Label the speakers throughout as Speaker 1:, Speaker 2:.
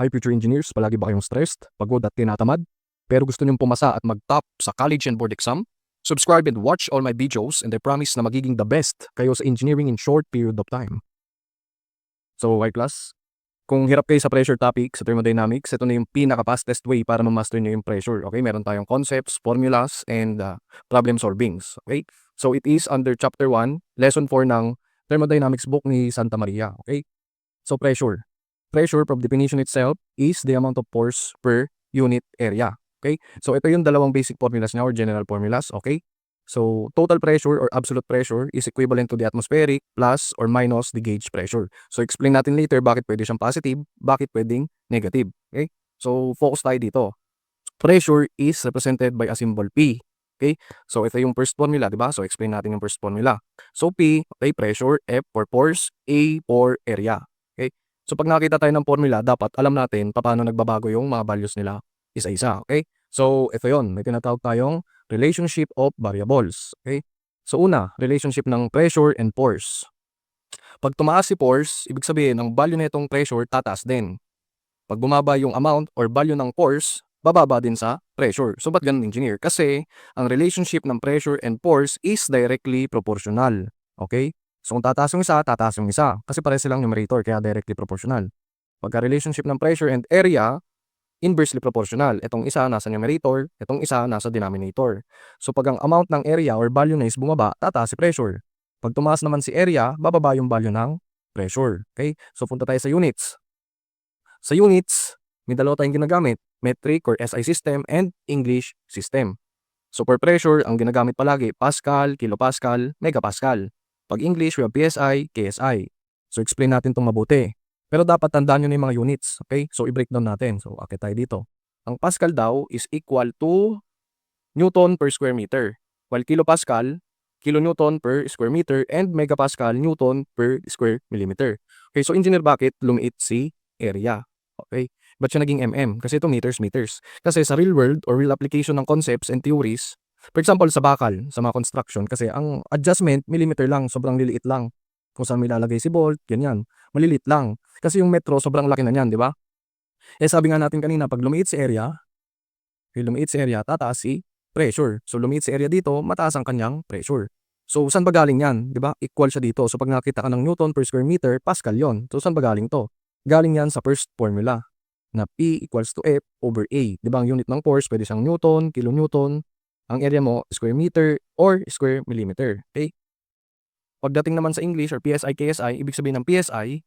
Speaker 1: Hi future engineers, palagi ba kayong stressed, pagod at tinatamad? Pero gusto niyong pumasa at mag-top sa college and board exam? Subscribe and watch all my videos and I promise na magiging the best kayo sa engineering in short period of time. So, hi class, kung hirap kayo sa pressure topic sa thermodynamics, ito na yung pinaka-fastest way para ma-master niyo yung pressure. Okay, meron tayong concepts, formulas, and problem solvings. Okay, so it is under chapter 1, lesson 4 ng thermodynamics book ni Santa Maria. Okay, so pressure. Pressure from definition itself is the amount of force per unit area. Okay? So ito yung dalawang basic formulas niya or general formulas. Okay? So total pressure or absolute pressure is equivalent to the atmospheric plus or minus the gauge pressure. So explain natin later bakit pwede siyang positive, bakit pwedeng negative. Okay? So focus tayo dito. Pressure is represented by a symbol P. Okay? So ito yung first formula, di ba? So explain natin yung first formula. So P, okay, pressure, F for force, A for area. Okay? So pag nakita tayo ng formula, dapat alam natin paano nagbabago yung mga values nila isa-isa. Okay? So ito yon, may tinatawag tayong relationship of variables. Okay? So una, relationship ng pressure and force. Pag tumaas si force, ibig sabihin ang value na itong pressure tataas din. Pag bumaba yung amount or value ng force, bababa din sa pressure. So ba't ganun engineer? Kasi ang relationship ng pressure and force is directly proportional. Okay? So kung tataas yung isa, tataas yung isa. Kasi pare silang numerator, kaya directly proportional. Pagka relationship ng pressure and area, inversely proportional. Itong isa nasa numerator, itong isa nasa denominator. So pag ang amount ng area or value na is bumaba, tataas si pressure. Pag tumaas naman si area, bababa yung value ng pressure. Okay? So punta tayo sa units. Sa units, may dalawa tayong ginagamit, metric or SI system and English system. So per pressure, ang ginagamit palagi, Pascal, kilopascal, megapascal. Pag English, we have PSI, KSI. So explain natin itong mabuti. Pero dapat tandaan nyo na yung mga units. Okay? So i-breakdown natin. So akit tayo dito. Ang Pascal daw is equal to Newton per square meter. While kilopascal, kilonewton per square meter and megapascal, Newton per square millimeter. Okay, so engineer, bakit lumiit si area? Okay, ba't siya naging mm? Kasi ito meters. Kasi sa real world or real application ng concepts and theories, for example, sa bakal, sa mga construction, kasi ang adjustment, millimeter lang, sobrang liliit lang. Kung saan may lalagay si bolt, ganyan, malilit lang. Kasi yung metro, sobrang laki na niyan, di ba? Eh sabi nga natin kanina, pag lumiit si area, tataas si pressure. So lumiit si area dito, mataas ang kanyang pressure. So saan ba galing yan? Di ba? Equal siya dito. So pag nakita ka ng Newton per square meter, Pascal yon. So saan ba galing to? Galing yan sa first formula na P equals to F over A. Di ba ang unit ng force, pwede siyang Newton, kilonewton. Ang area mo, square meter or square millimeter. Okay? Pagdating naman sa English or PSI, KSI, ibig sabihin ng PSI,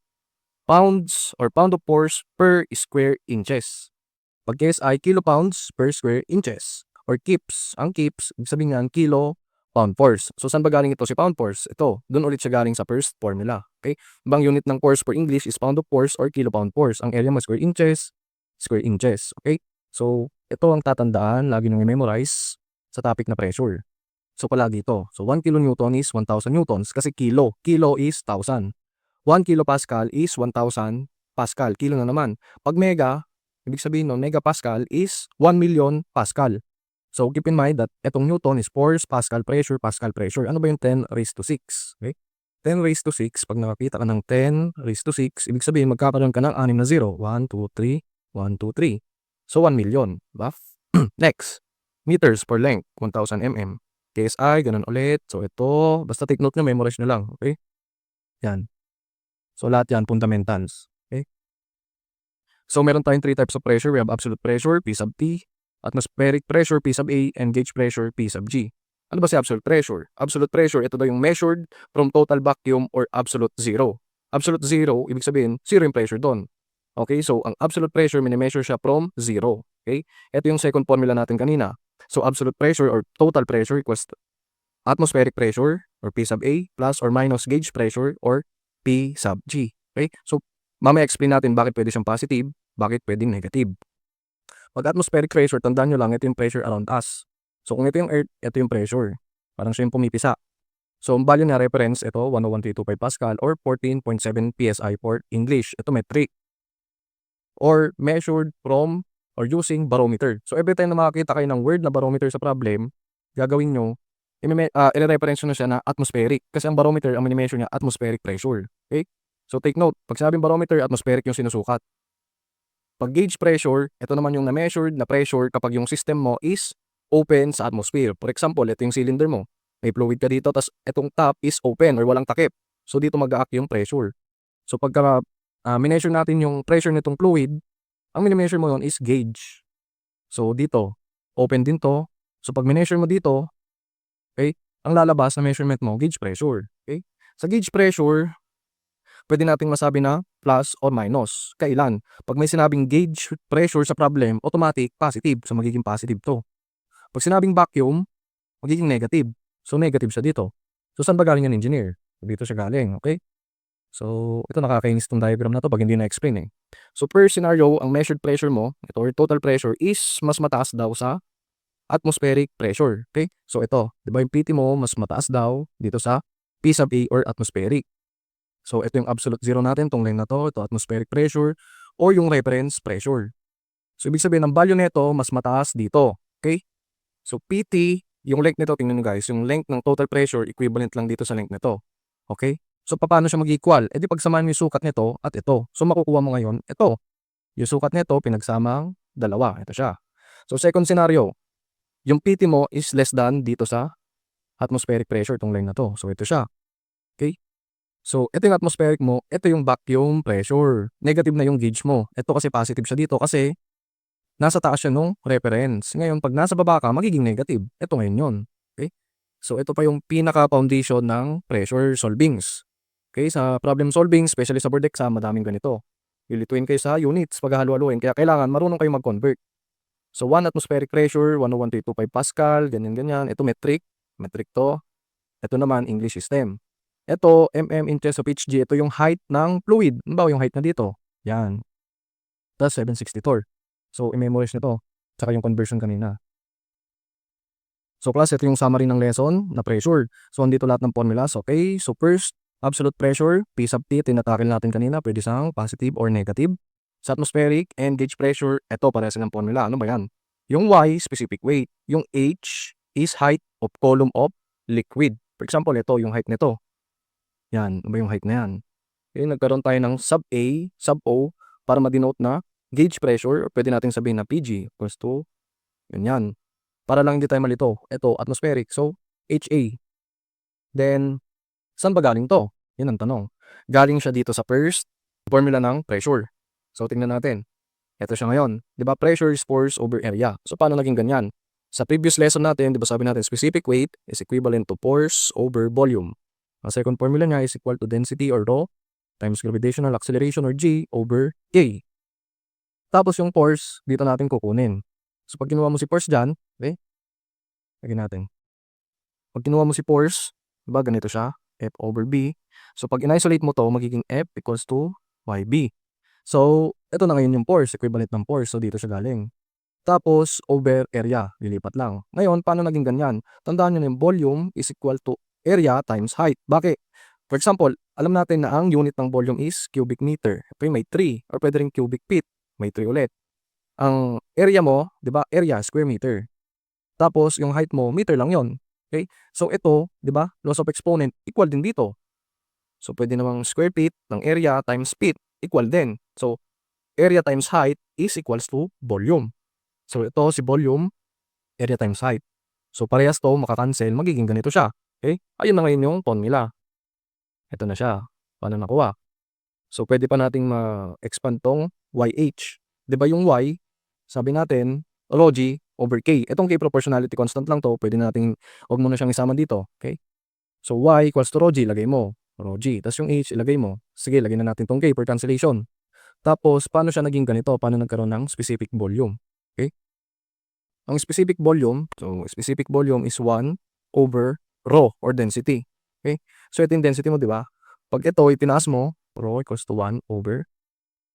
Speaker 1: pounds or pound of force per square inches. Pag KSI, kilopounds per square inches. Or kips. Ang kips, ibig sabihin nga kilo pound force. So saan ba galing ito si pound force? Ito, doon ulit siya galing sa first formula. Okay? Ibang unit ng force for English is pound of force or kilopound force. Ang area mo square inches. Okay? So ito ang tatandaan, lagi nyo i-memorize sa topic na pressure. So palagi ito. So 1 kilonewton is 1,000 newtons kasi kilo. Kilo is 1,000. 1 kilopascal is 1,000 pascal. Kilo na naman. Pag mega, ibig sabihin nun, megapascal is 1 million pascal. So, keep in mind that itong Newton is force, Pascal pressure. Ano ba yung 10 raised to 6? Okay? 10 raised to 6, pag nakakita ka ng 10 raised to 6, ibig sabihin magkakaroon ka ng 6 na 0. 1, 2, 3, 1, 2, 3. So, 1 million. Diba? Next, meters per length, 1,000 mm. KSI, ganun ulit. So, ito, basta take note nyo, memorize nyo lang. Okay? Yan. So, lahat yan, fundamentals. Okay? So, meron tayong 3 types of pressure. We have absolute pressure, P sub T, atmospheric pressure, P sub A, and gauge pressure, P sub G. Ano ba si absolute pressure? Absolute pressure, ito daw yung measured from total vacuum or absolute zero. Absolute zero, ibig sabihin, zero yung pressure doon. Okay, so ang absolute pressure, minimeasure siya from zero. Okay, ito yung second formula natin kanina. So absolute pressure or total pressure equals atmospheric pressure or P sub A plus or minus gauge pressure or P sub G. Okay, so mamaya explain natin bakit pwede siyang positive, bakit pwedeng negative. Pag atmospheric pressure, tandaan nyo lang, ito yung pressure around us. So kung ito yung Earth, ito yung pressure. Parang siya yung pumipisa. So ang value na reference, ito 101.325 Pascal or 14.7 PSI for English. Ito metric. Or measured from or using barometer. So every time na makakita kayo ng word na barometer sa problem, gagawin nyo, i-reference nyo na siya na atmospheric. Kasi ang barometer, ang minimeasure niya, atmospheric pressure. Okay? So take note, pag sinabing barometer, atmospheric yung sinusukat. Pag gauge pressure, ito naman yung na-measured na pressure kapag yung system mo is open sa atmosphere. For example, ito yung cylinder mo. May fluid ka dito, tas itong top is open or walang takip. So, dito mag-a-act yung pressure. So, pagka mineasure natin yung pressure nitong fluid, ang mini-measure mo yun is gauge. So, dito, open din to. So, pag mineasure mo dito, okay, ang lalabas na measurement mo, gauge pressure. Okay? Sa gauge pressure, pwede nating masabi na plus or minus. Kailan? Pag may sinabing gauge pressure sa problem, automatic positive. So, magiging positive to. Pag sinabing vacuum, magiging negative. So, negative siya dito. So, saan ba galing yan, engineer? Dito siya galing, okay? So, ito nakakainis tong diagram na to pag hindi na-explain eh. So, per scenario, ang measured pressure mo, ito or total pressure is mas mataas daw sa atmospheric pressure, okay? So, ito, di ba yung PT mo mas mataas daw dito sa P sub A or atmospheric. So, ito yung absolute zero natin, tong line na to, ito atmospheric pressure or yung reference pressure. So, ibig sabihin, ang value nito mas mataas dito, okay? So, PT, yung length nito, tingnan nyo guys, yung length ng total pressure, equivalent lang dito sa length nito, okay? So, paano siya mag-equal? E di pagsamahan mo yung sukat nito at ito. So, makukuha mo ngayon, ito. Yung sukat nito, pinagsamang dalawa. Ito siya. So, second scenario, yung PT mo is less than dito sa atmospheric pressure, itong line na to. So, ito siya. Okay? So, ito yung atmospheric mo, ito yung vacuum pressure. Negative na yung gauge mo. Ito kasi positive siya dito kasi nasa taas siya nung reference. Ngayon, pag nasa baba ka, magiging negative. Ito ngayon yun. Okay? So, ito pa yung pinaka-foundation ng pressure solvings. Okay, sa problem solving, especially sa board exam, madaming ganito. Lilituin kayo sa units, paghahalu-haluin, kaya kailangan marunong kayo mag-convert. So, 1 atmospheric pressure, 101.325 Pascal, ganyan-ganyan. Ito metric to. Ito naman, English system. Ito, inches of HG, ito yung height ng fluid. Ano ba yung height na dito? Yan. Tapos 764. So, i-memorize nito. Tsaka yung conversion kanina. So, class, ito yung summary ng lesson na pressure. So, andito lahat ng formulas. Okay, so first, absolute pressure, P sub T, tinatakil natin kanina, pwede siyang positive or negative. Sa atmospheric and gauge pressure, ito pareha silang formula. Ano ba yan? Yung Y, specific weight. Yung H is height of column of liquid. For example, ito yung height nito. Yan, ano ba yung height na yan? Okay, nagkaroon tayo ng sub A, sub O, para ma-denote na gauge pressure, or pwede natin sabihin na PG equals to, yan. Para lang hindi tayo malito. Ito, atmospheric. So, HA. Then, saan ba galing to? Yan ang tanong. Galing siya dito sa first formula ng pressure. So, tingnan natin. Ito siya ngayon. Di ba? Pressure is force over area. So, paano naging ganyan? Sa previous lesson natin, di ba sabi natin, specific weight is equivalent to force over volume. Ang second formula niya is equal to density or rho times gravitational acceleration or G over K. Tapos yung force, dito natin kukunin. So, pag kinuha mo si force dyan, okay? Lagyan natin. Pag kinuha mo si force, di ba ganito siya? F over B. So, pag in-isolate mo to, magiging F equals to YB. So, ito na ngayon yung force, equivalent ng force. So, dito siya galing. Tapos, over area, lilipat lang. Ngayon, paano naging ganyan? Tandaan nyo na yung volume is equal to area times height. Bakit? For example, alam natin na ang unit ng volume is cubic meter. Ito may 3, or pwede rin cubic feet. May 3 ulit. Ang area mo, di ba, area, square meter. Tapos, yung height mo, meter lang yon. Okay? So, ito, di ba, loss of exponent, equal din dito. So, pwede namang square feet ng area times feet, equal din. So, area times height is equals to volume. So, ito si volume, area times height. So, parehas to, makakancel, magiging ganito siya. Okay? Ayun na ngayon yung formula. Ito na siya. Paano nakuha? So, pwede pa nating ma-expand tong YH. Di ba yung Y, sabi natin, rho G over K. Itong K proportionality constant lang to, pwede nating, huwag mo na siyang isama dito. Okay? So, Y equals to rho G, ilagay mo. Rho G. Tapos yung H, ilagay mo. Sige, lagay na natin tong K for cancellation. Tapos, paano siya naging ganito? Paano nagkaroon ng specific volume? Okay? Ang specific volume, so specific volume is 1 over rho or density. Okay? So, ito yung density mo, di ba? Pag ito, itinaas mo, rho equals to 1 over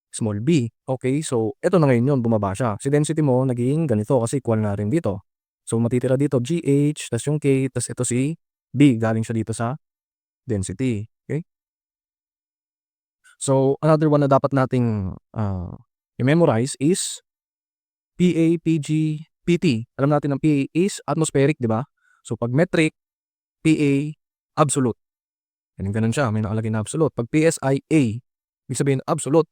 Speaker 1: small b. Okay? So, ito na ngayon yun, bumaba siya. Si density mo, naging ganito kasi equal na rin dito. So, matitira dito, GH, tas yung K, tas ito si B. Galing siya dito sa density. Okay? So, another one na dapat nating i-memorize is PA, PG, PT. Alam natin ang PA is atmospheric, di ba? So, pag metric, PA, absolute. Ganun siya, may nakalagay na absolute. Pag PSI, A, ibig sabihin absolute.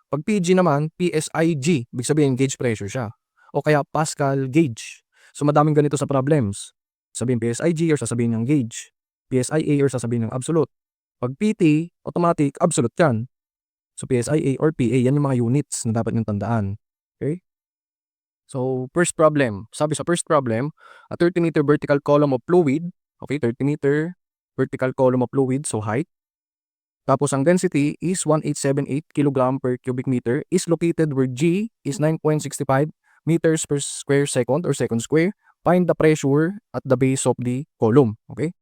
Speaker 1: Pag PG naman, PSIG, ibig sabihin gauge pressure siya. O kaya Pascal gauge. So madaming ganito sa problems. Sabihin PSIG or sasabihin ng gauge. PSIA or sasabihin ng absolute. Pag PT, automatic, absolute yan. So PSIA or PA, yan yung mga units na dapat niyong tandaan. Okay? So first problem, sabi sa first problem, a 30-meter vertical column of fluid, okay, 30-meter vertical column of fluid, so height. Tapos ang density is 1878 kg per cubic meter is located where G is 9.65 meters per square second or second square. Find the pressure at the base of the column. Okay?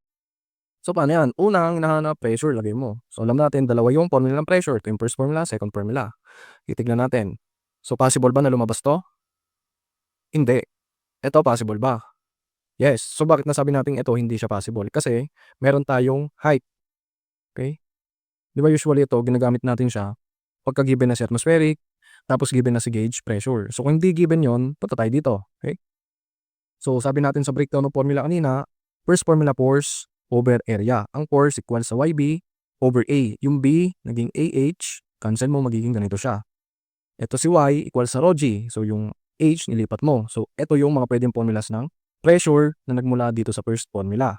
Speaker 1: So paano yan? Unang hinahanap pressure, lagay mo. So alam natin, dalawa yung formula ng pressure. Ito yung first formula, second formula. Titignan natin. So possible ba na lumabas to? Hindi. Ito possible ba? Yes. So bakit nasabi natin ito hindi siya possible? Kasi meron tayong height. Okay? Di ba usually ito, ginagamit natin siya pagka given na si atmospheric, tapos given na si gauge pressure. So kung hindi given yon, punta tayo dito. Okay? So sabi natin sa breakdown ng formula kanina, first formula force over area. Ang force equals sa YB over A. Yung B, naging AH, cancel mo, magiging ganito siya. Ito si Y equals sa rho G. So yung H, nilipat mo. So ito yung mga pwedeng formulas ng pressure na nagmula dito sa first formula.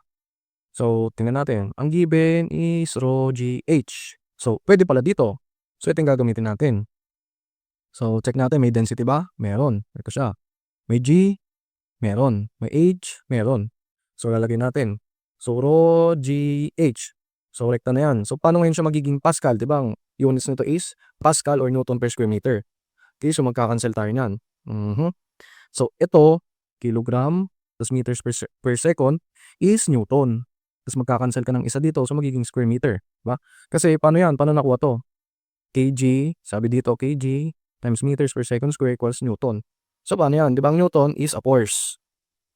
Speaker 1: So, tingnan natin. Ang given is rho GH. So, pwede pala dito. So, ito yung gagamitin natin. So, check natin. May density ba? Meron. Ito siya. May G? Meron. May H? Meron. So, lalagay natin. So, rho GH. So, rekta na yan. So, paano ngayon siya magiging Pascal? Diba? Ang units nito is Pascal or Newton per square meter. Okay, so magkakancel tayo niyan. So, ito, kilogram plus meters per second is Newton. Tapos magkakancel ka ng isa dito, so magiging square meter. Diba? Kasi paano yan? Paano nakuha to? kg, sabi dito kg times meters per second square equals Newton. So paano yan? Diba ang Newton is a force.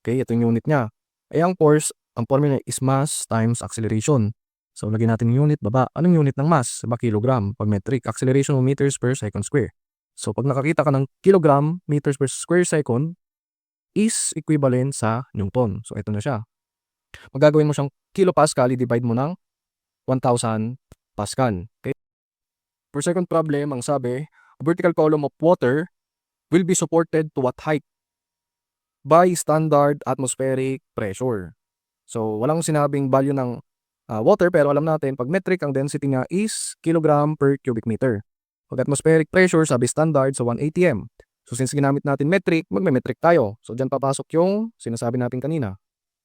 Speaker 1: Okay, ito yung unit niya. Ay ang force, ang formula is mass times acceleration. So lagyan natin yung unit, baba. Anong unit ng mass? Diba kilogram? Pag metric, acceleration of meters per second square. So pag nakakita ka ng kilogram meters per square second is equivalent sa Newton. So ito na siya. Magagawin mo siyang kilopascal, i-divide mo ng 1,000 pascal. Okay? For second problem, ang sabi, a vertical column of water will be supported to what height? By standard atmospheric pressure. So, walang sinabing value ng water, pero alam natin, pag metric, ang density niya is kilogram per cubic meter. Pag atmospheric pressure, sabi standard, so 1 atm. So, since ginamit natin metric, magme-metric tayo. So, dyan papasok yung sinasabi natin kanina.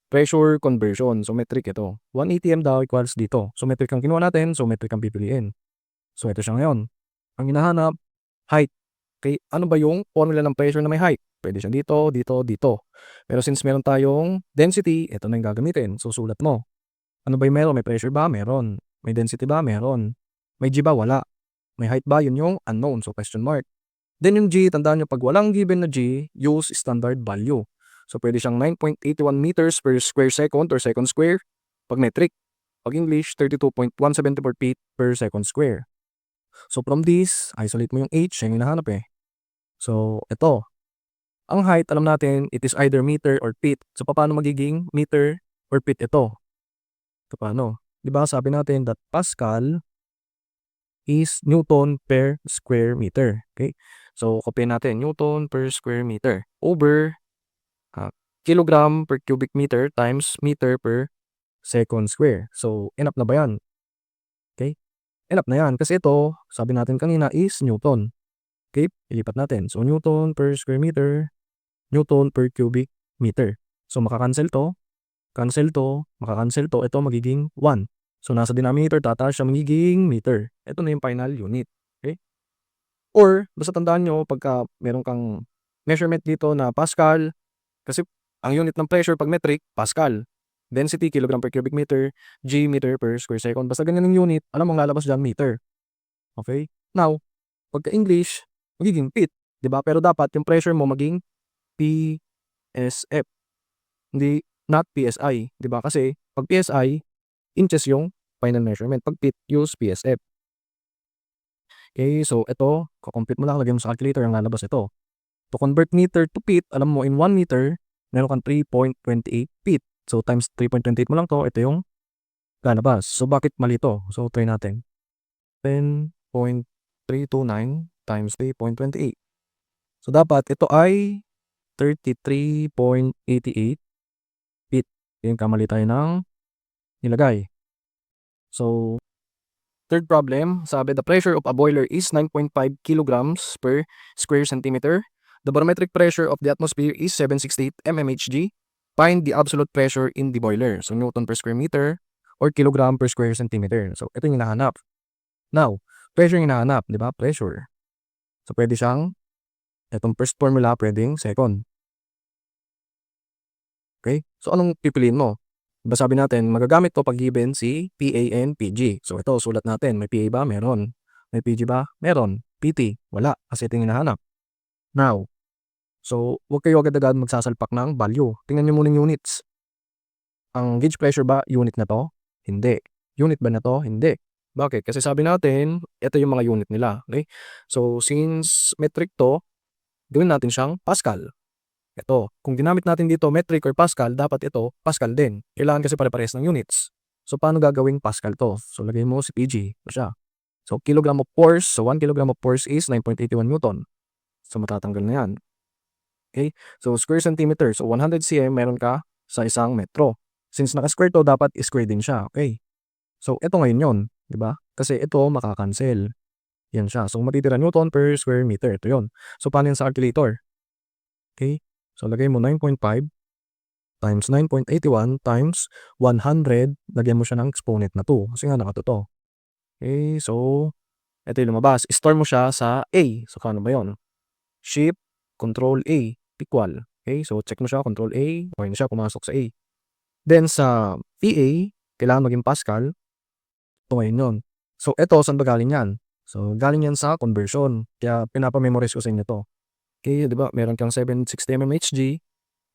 Speaker 1: Pressure conversion. So, metric ito. 1 atm daw equals dito. So, metric ang kinuha natin. So, metric ang pipiliin. So, ito siya ngayon. Ang hinahanap, height. Okay, ano ba yung formula ng pressure na may height? Pwede siya dito, dito, dito. Pero since meron tayong density, ito na yung gagamitin. So, sulat mo. Ano ba yung meron? May pressure ba? Meron. May density ba? Meron. May G ba? Wala. May height ba? Yun yung unknown. So, question mark. Then yung G, tandaan nyo, pag walang given na G, use standard value. So, pwede siyang 9.81 meters per square second or second square pag metric. Pag English, 32.174 feet per second square. So, from this, isolate mo yung H, yung hinahanap eh. So, ito. Ang height, alam natin, it is either meter or feet. So, paano magiging meter or feet ito? Ito paano? Diba sabi natin that Pascal is Newton per square meter. Okay? So, copy natin, Newton per square meter over kilogram per cubic meter times meter per second square. So, enough na ba yan? Okay? Enough na yan. Kasi ito, sabi natin kanina is Newton. Okay? Ilipat natin. So, Newton per square meter, Newton per cubic meter. So, makakancel to, cancel to, makakancel to, ito magiging 1. So, nasa denominator, tataas siya magiging meter. Ito na yung final unit. Okay? Or, basta tandaan nyo, pagka meron kang measurement dito na Pascal, kasi ang unit ng pressure pag metric, Pascal. Density, kilogram per cubic meter, G meter per square second. Basta ganyan yung unit, alam mong lalabas dyan meter. Okay? Now, pagka English, magiging feet. Diba? Pero dapat yung pressure mo maging PSF. Hindi, not PSI. Diba? Kasi pag PSI, inches yung final measurement. Pag feet, use PSF. Okay, so ito, kukompute mo lang, lagyan mo sa calculator, ang lalabas ito. To convert meter to feet, alam mo, in 1 meter, meron kang 3.28 feet. So, times 3.28 mo lang to, ito yung lalabas. So, bakit mali to? So, try natin. 10.329 times 3.28. So, dapat ito ay 33.88 feet. Yung kamali tayo ng nilagay. So, third problem, sabi the pressure of a boiler is 9.5 kilograms per square centimeter. The barometric pressure of the atmosphere is 768 mmHg. Find the absolute pressure in the boiler. So, Newton per square meter or kilogram per square centimeter. So, ito yung hinahanap. Now, pressure yung hinahanap, di ba? Pressure. So, pwede siyang, itong first formula, pwedeng second. Okay? So, anong pipiliin mo? Diba sabi natin, magagamit to pag given si PA and PG. So, ito, sulat natin. May PA ba? Meron. May PG ba? Meron. PT? Wala. Kasi ito yung hinahanap. Now, so, huwag kayo agad-agad magsasalpak ng value. Tingnan nyo muna yung units. Ang gauge pressure ba, unit na to? Hindi. Unit ba na to? Hindi. Bakit? Kasi sabi natin, ito yung mga unit nila. Okay? So, since metric to, gawin natin siyang Pascal. Ito, kung ginamit natin dito metric or Pascal, dapat ito Pascal din. Kailangan kasi pare-parehas ng units. So, paano gagawing Pascal to? So, lagay mo si PG. Ito siya. So, kilogram of force. So, 1 kilogram of force is 9.81 Newton. So, matatanggal na yan. Okay? So, square centimeter. So, 100 cm meron ka sa isang metro. Since naka-square to, dapat square din siya. Okay? So, ito ngayon yun. Diba? Kasi ito makakancel. Yan siya. So, matitira Newton per square meter. Ito yun. So, paano yan sa calculator? Okay? So, lagay mo 9.5 times 9.81 times 100. Lagyan mo siya ng exponent na 2. Kasi nga nakatuto. Okay, so, ito yung lumabas. Store mo siya sa A. So, paano ba yun? Shift, Control A, equal. Okay, so check mo siya, Control A. Okay na siya, pumasok sa A. Then, sa PA, kailangan maging Pascal. Ito ngayon yun. So, ito, saan ba galing yan? So, galing yan sa conversion. Kaya, pinapamemorize ko sa inyo to. Okay, di ba? Meron kang 760 mmHg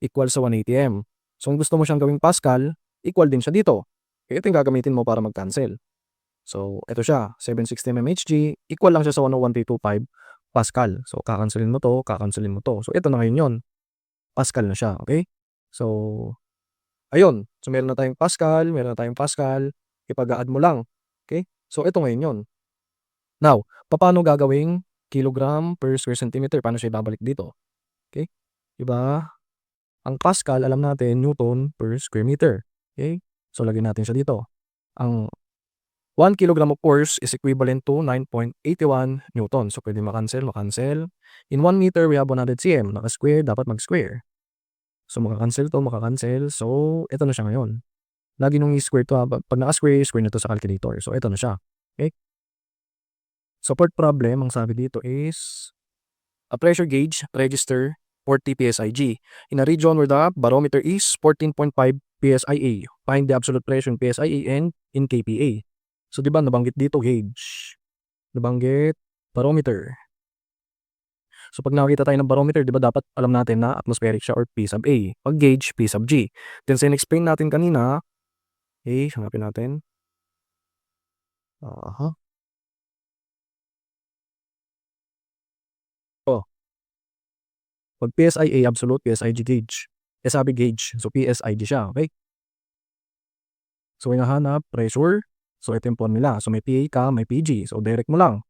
Speaker 1: equal sa 180 m. So, kung gusto mo siyang gawing Pascal, equal din siya dito. Okay, ito yung gagamitin mo para mag-cancel. So, ito siya, 760 mmHg, equal lang siya sa 101.325 Pascal. So, kakancelin mo to, kakancelin mo to. So, ito na ngayon yun. Pascal na siya, okay? So, ayun. So, meron na tayong Pascal, ipag-add mo lang. Okay? So, ito ngayon yun. Now, paano gagawing kilogram per square centimeter? Paano siya ibabalik dito? Okay? Diba? Ang Pascal, alam natin, Newton per square meter. Okay? So, lagyan natin siya dito. Ang 1 kilogram of force is equivalent to 9.81 Newton. So, pwede makancel. In 1 meter, we have 100 cm. Naka-square, dapat mag-square. So, makakancel to, makakancel. So, ito na siya ngayon. Lagi nung i-square to. Pag naka-square, square na to sa calculator. So, ito na siya. Okay? So, fourth problem, ang sabi dito is a pressure gauge register 40 psig in a region where the barometer is 14.5 psia. Find the absolute pressure in psia and in kPa. So, di ba nabanggit dito gauge. Nabanggit barometer. So, pag nakakita tayo ng barometer, di ba dapat alam natin na atmospheric siya or P sub A. Pag gauge, P sub G. Then, sin-explain natin kanina, okay, hanapin natin. Oh. Pag PSIA, absolute, PSIG gauge. Sabi gauge. So, PSIG siya, okay? So, hinahanap, pressure. So, ito yung formula. So, may PA ka, may PG. So, direct mo lang.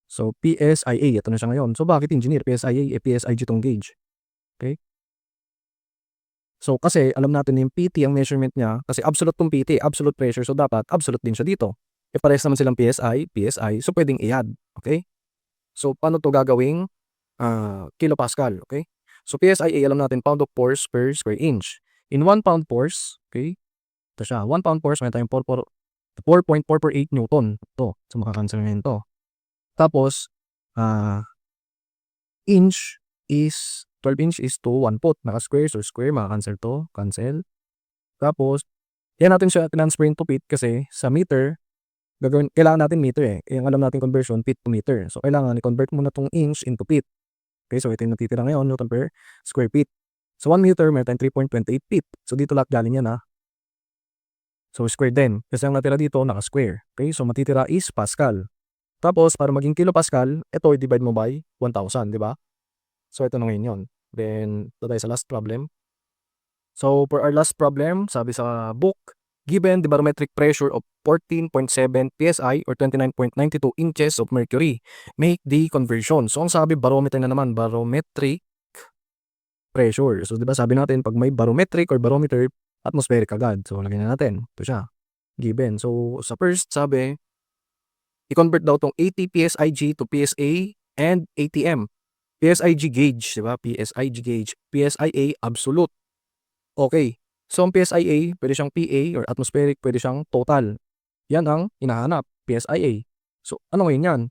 Speaker 1: So, PSIA, ito na siya ngayon. So, bakit engineer? PSIA, PSIG itong gauge. Okay? So, kasi alam natin yung PT, ang measurement niya, kasi absolute tong PT, absolute pressure. So, dapat absolute din siya dito. Parehas naman silang PSI, PSI. So, pwedeng i-add. Okay? So, paano to gagawing kilopascal? Okay? So, PSIA, alam natin, pound of force per square inch. In 1 pound force, okay? Ito siya, 1 pound force, may tayong 4.448 Newton. Ito. So, makakancel na yun to. Tapos, inch is, 12 inch is to 1 foot. Naka-square, so square, makakancel to. Cancel. Tapos, yan natin siya transfer into feet kasi sa meter, kailangan natin meter eh. Yung alam natin conversion, feet to meter. So, kailangan i-convert mo na itong inch into feet. Okay, so ito yung natitira ngayon, Newton per square feet. So, 1 meter, meron tayong 3.28 feet. So, dito lahat galing yan ha. So, square din. Kasi ang natira dito, naka-square. Okay, so matitira is Pascal. Tapos, para maging kilopascal, ito i-divide mo by 1,000, di ba? So, ito na ngayon yun. Then, ito tayo sa last problem. So, for our last problem, sabi sa book, Given the barometric pressure of 14.7 psi or 29.92 inches of mercury, make the conversion. So, ang sabi, barometer na naman, barometric pressure. So, di ba sabi natin, pag may barometric or barometer, atmospheric agad. So, lagyan na natin. Ito siya. Given. So, sa first, sabi, i-convert daw tong 80 PSIG to PSA and ATM. PSIG gauge, di ba? PSIG gauge. PSIA, absolute. Okay. So, ang PSIA, pwede siyang PA or atmospheric, pwede siyang total. Yan ang hinahanap, PSIA. So, ano ngayon yan?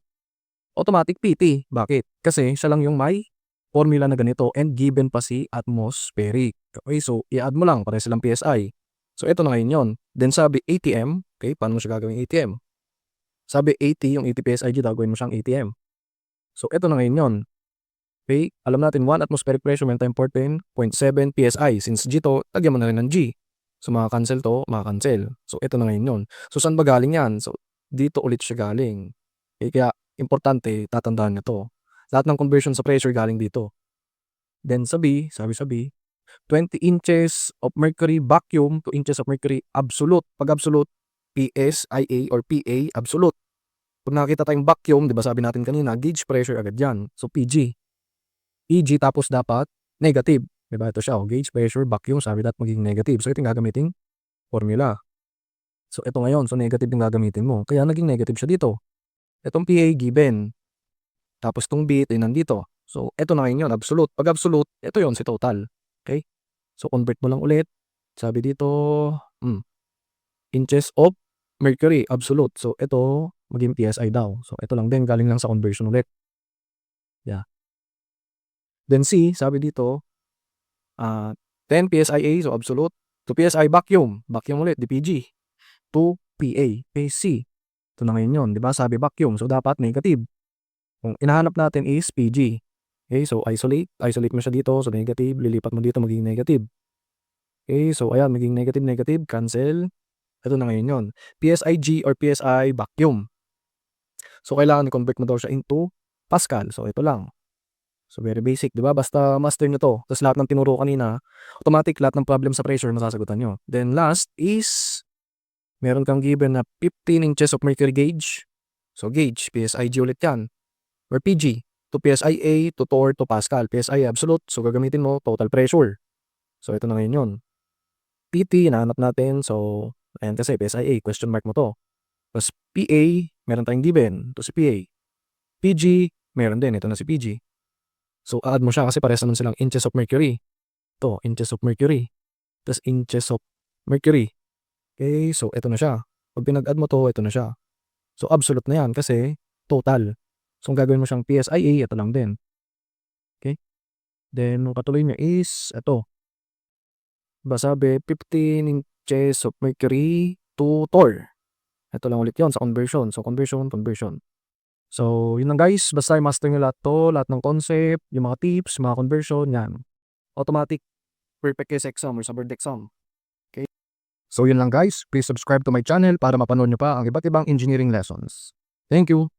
Speaker 1: Automatic PT. Bakit? Kasi siya lang yung may formula na ganito and given pa si atmospheric. Okay, so i-add mo lang, pareho silang PSI. So, ito na ngayon yun. Then sabi ATM. Okay, paano mo siya gagawin ATM? Sabi 80, yung 80 PSIG, gagawin mo siyang ATM. So, ito na ngayon yun. Okay, alam natin 1 atmospheric pressure meron tayong 14.7 PSI. Since G to, tagyan mo na rin ng G. So, makakancel to, makakancel. So, ito na ngayon yun. So, saan ba galing yan? So, dito ulit siya galing. Okay, kaya, importante, tatandaan nyo to. Lahat ng conversion sa pressure galing dito. Then, sabi sa B, 20 inches of mercury vacuum to inches of mercury absolute. Pag absolute, PSIA or PA, absolute. Pag nakita tayong vacuum, di ba sabi natin kanina, gauge pressure agad yan. So, PG. PG tapos dapat negative. Diba? Ito siya, gauge pressure, vacuum, sabi dapat magiging negative. So, ito yung gagamiting formula. So, ito ngayon. So, negative yung gagamitin mo. Kaya naging negative siya dito. Itong PA given. Tapos itong B, ito yung nandito. So, ito na ngayon yun, absolute. Pag absolute, ito yun, si total. Okay? So, convert mo lang ulit. Sabi dito, inches of mercury, absolute. So, ito, maging PSI daw. So, ito lang din, galing lang sa conversion ulit. Yeah. Then C, sabi dito, 10 PSIA, so absolute. To PSI vacuum, vacuum ulit, DPG. To PA, PC. Ito na ngayon yun, di ba? Sabi vacuum, so dapat negative. Kung inahanap natin is PG. Okay, so isolate mo siya dito, so negative, lilipat mo dito, magiging negative. Okay, so ayan, magiging negative, negative, cancel. Ito na ngayon yun. PSIG or PSI vacuum. So, kailangan i-convert mo daw siya into Pascal. So, ito lang. So, very basic, di ba? Basta master nyo to. Tapos lahat ng tinuro kanina, automatic, lahat ng problem sa pressure, masasagutan nyo. Then, last is, meron kang given na 15 inches of mercury gauge. So, gauge, PSIG ulit yan. Or PG, to PSIA, to torr, to Pascal. PSI absolute, so gagamitin mo total pressure. So, ito na ngayon yun. PT, hinahanap natin. So, ayan kasi, PSIA, question mark mo to. Tapos, PA, meron tayong given. Ito si PA. PG, meron din. Ito na si PG. So, add mo siya kasi parehas naman silang inches of mercury. Ito, inches of mercury. Tapos, inches of mercury. Okay, so, ito na siya. Pag pinag-add mo to, ito na siya. So, absolute na yan kasi total. So, kung gagawin mo siyang PSIA, ito lang din. Okay? Then, yung katuloy niya is, ito. Sabi, 15 inches of mercury to torr. Ito lang ulit yon sa conversion. So, conversion. So, yun lang guys. Basta i-master nyo lahat to, lahat ng concept, yung mga tips, mga conversion, yan. Automatic, perfect case exam or sa board exam. Okay? So, yun lang guys. Please subscribe to my channel para mapanood nyo pa ang iba't ibang engineering lessons. Thank you!